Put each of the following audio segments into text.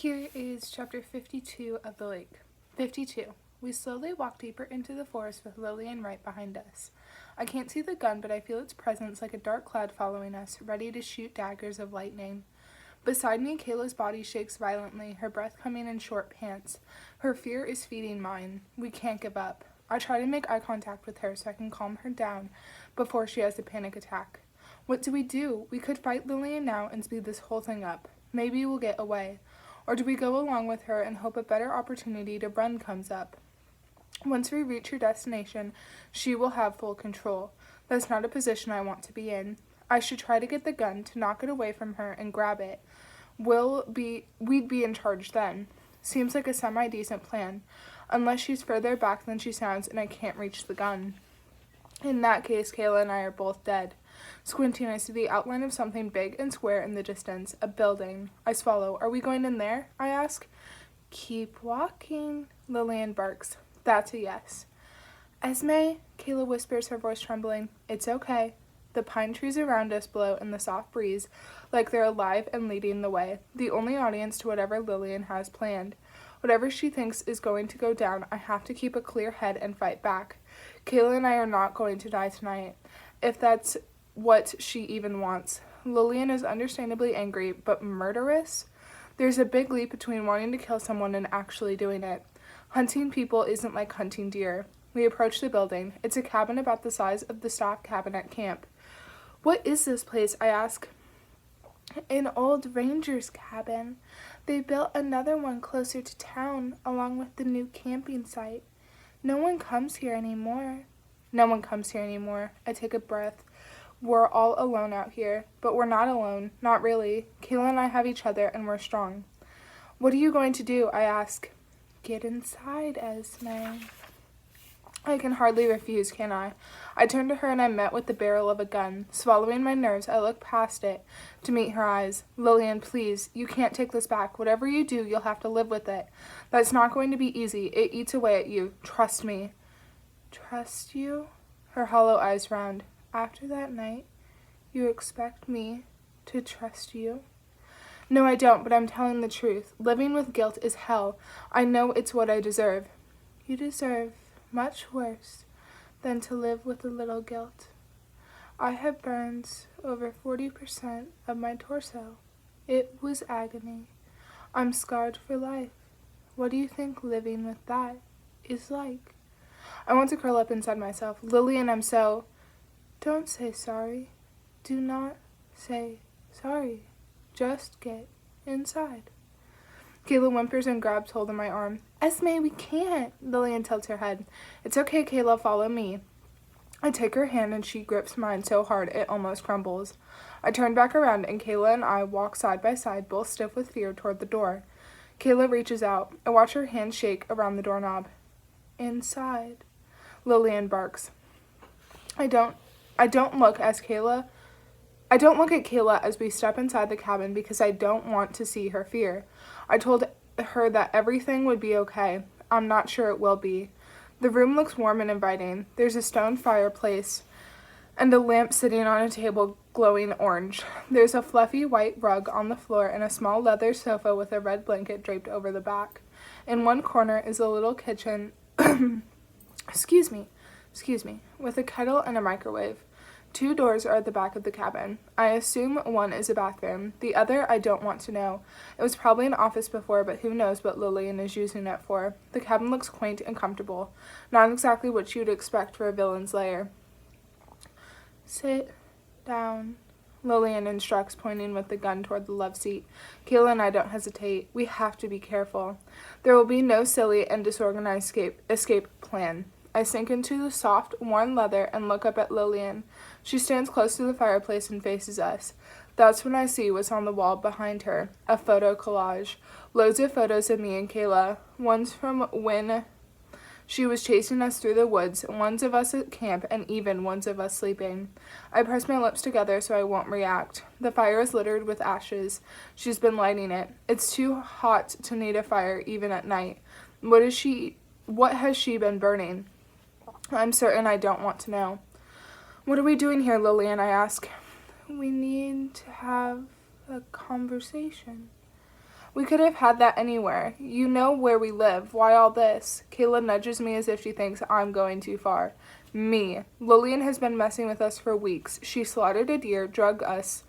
Here is chapter 52 of The Lake. 52. We slowly walk deeper into the forest with Lillian right behind us. I can't see the gun, but I feel its presence like a dark cloud following us, ready to shoot daggers of lightning. Beside me, Kayla's body shakes violently, her breath coming in short pants. Her fear is feeding mine. We can't give up. I try to make eye contact with her so I can calm her down before she has a panic attack. What do? We could fight Lillian now and speed this whole thing up. Maybe we'll get away. Or do we go along with her and hope a better opportunity to run comes up? Once we reach her destination, she will have full control. That's not a position I want to be in. I should try to get the gun, to knock it away from her and grab it. We'd be in charge then. Seems like a semi-decent plan, unless she's further back than she sounds and I can't reach the gun. In that case, Kayla and I are both dead. Squinting, I see the outline of something big and square in the distance, a building. I swallow. Are we going in there? I ask. Keep walking, Lillian barks. That's a yes. Esme, Kayla whispers, her voice trembling. It's okay. The pine trees around us blow in the soft breeze, like they're alive and leading the way, the only audience to whatever Lillian has planned. Whatever she thinks is going to go down, I have to keep a clear head and fight back. Kayla and I are not going to die tonight, if that's what she even wants. Lillian is understandably angry, but murderous? There's a big leap between wanting to kill someone and actually doing it. Hunting people isn't like hunting deer. We approach the building. It's a cabin about the size of the staff cabin at camp. What is this place? I ask. An old ranger's cabin. They built another one closer to town, along with the new camping site. No one comes here anymore. No one comes here anymore. I take a breath. We're all alone out here, but we're not alone. Not really. Kayla and I have each other, and we're strong. What are you going to do? I ask. Get inside, Esme. I can hardly refuse, can I? I turn to her and I'm met with the barrel of a gun. Swallowing my nerves, I look past it to meet her eyes. Lillian, please, you can't take this back. Whatever you do, you'll have to live with it. That's not going to be easy. It eats away at you. Trust me. Trust you? Her hollow eyes round. After that night, you expect me to trust you? No, I don't, but I'm telling the truth. Living with guilt is hell. I know it's what I deserve. You deserve much worse than to live with a little guilt. I have burns over 40% of my torso. It was agony. I'm scarred for life. What do you think living with that is like? I want to curl up inside myself. Lillian, I'm so... Don't say sorry. Do not say sorry. Just get inside. Kayla whimpers and grabs hold of my arm. Esme, we can't. Lillian tilts her head. It's okay, Kayla, follow me. I take her hand and she grips mine so hard it almost crumbles. I turn back around and Kayla and I walk side by side, both stiff with fear, toward the door. Kayla reaches out. I watch her hand shake around the doorknob. Inside. Lillian barks. I don't look at Kayla as we step inside the cabin because I don't want to see her fear. I told her that everything would be okay. I'm not sure it will be. The room looks warm and inviting. There's a stone fireplace and a lamp sitting on a table glowing orange. There's a fluffy white rug on the floor and a small leather sofa with a red blanket draped over the back. In one corner is a little kitchen, excuse me, with a kettle and a microwave. 2 doors are at the back of the cabin. I assume one is a bathroom. The other I don't want to know. It was probably an office before, but who knows what Lillian is using it for. The cabin looks quaint and comfortable. Not exactly what you'd expect for a villain's lair. Sit down, Lillian instructs, pointing with the gun toward the love seat. Kayla and I don't hesitate. We have to be careful. There will be no silly and disorganized escape plan. I sink into the soft, worn leather and look up at Lillian. She stands close to the fireplace and faces us. That's when I see what's on the wall behind her, a photo collage. Loads of photos of me and Kayla. One's from when she was chasing us through the woods, one's of us at camp, and even one's of us sleeping. I press my lips together so I won't react. The fire is littered with ashes. She's been lighting it. It's too hot to need a fire, even at night. What has she been burning? I'm certain I don't want to know. What are we doing here, Lillian? I ask. We need to have a conversation. We could have had that anywhere. You know where we live. Why all this? Kayla nudges me as if she thinks I'm going too far. Me. Lillian has been messing with us for weeks. She slaughtered a deer, drugged us,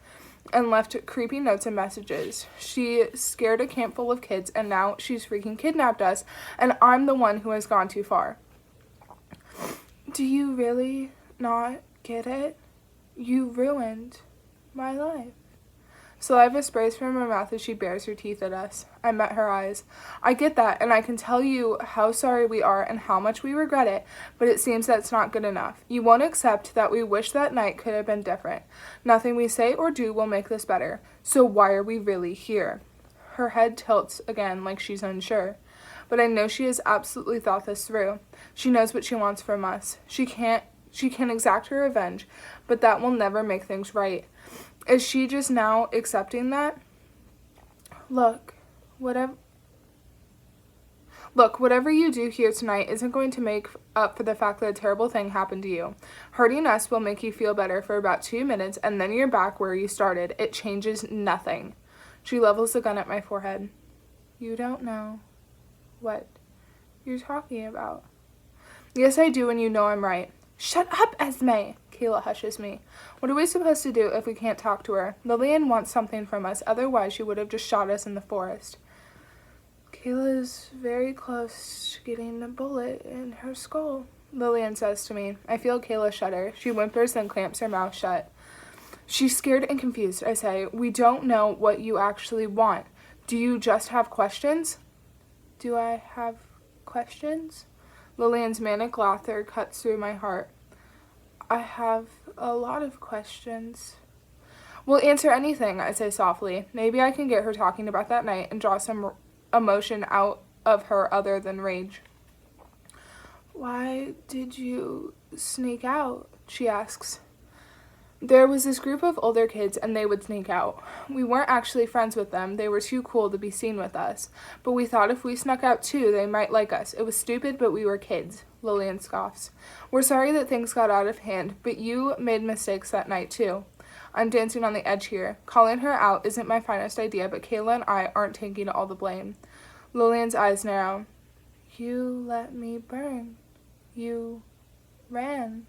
and left creepy notes and messages. She scared a camp full of kids, and now she's freaking kidnapped us, and I'm the one who has gone too far. Do you really not get it? You ruined my life. Saliva sprays from her mouth as she bares her teeth at us. I met her eyes. I get that, and I can tell you how sorry we are and how much we regret it, but it seems that's not good enough. You won't accept that we wish that night could have been different. Nothing we say or do will make this better. So why are we really here? Her head tilts again like she's unsure. But I know she has absolutely thought this through. She knows what she wants from us. She can exact her revenge, but that will never make things right. Is she just now accepting that? Look, whatever you do here tonight isn't going to make up for the fact that a terrible thing happened to you. Hurting us will make you feel better for about 2 minutes, and then you're back where you started. It changes nothing. She levels the gun at my forehead. You don't know what you're talking about. Yes, I do, and you know I'm right. Shut up, Esme! Kayla hushes me. What are we supposed to do if we can't talk to her? Lillian wants something from us, otherwise she would have just shot us in the forest. Kayla's very close to getting a bullet in her skull, Lillian says to me. I feel Kayla shudder. She whimpers, then clamps her mouth shut. She's scared and confused, I say. We don't know what you actually want. Do you just have questions? Do I have questions? Lillian's manic laughter cuts through my heart. I have a lot of questions. We'll answer anything, I say softly. Maybe I can get her talking about that night and draw some emotion out of her other than rage. Why did you sneak out? She asks. There was this group of older kids, and they would sneak out. We weren't actually friends with them. They were too cool to be seen with us. But we thought if we snuck out too, they might like us. It was stupid, but we were kids. Lillian scoffs. We're sorry that things got out of hand, but you made mistakes that night too. I'm dancing on the edge here. Calling her out isn't my finest idea, but Kayla and I aren't taking all the blame. Lillian's eyes narrow. You let me burn. You ran.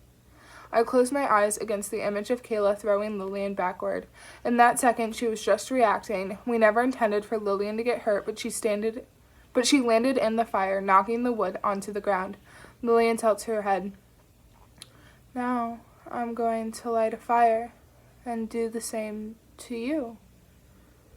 I closed my eyes against the image of Kayla throwing Lillian backward. In that second, she was just reacting. We never intended for Lillian to get hurt, but she landed in the fire, knocking the wood onto the ground. Lillian tilts her head. Now I'm going to light a fire and do the same to you.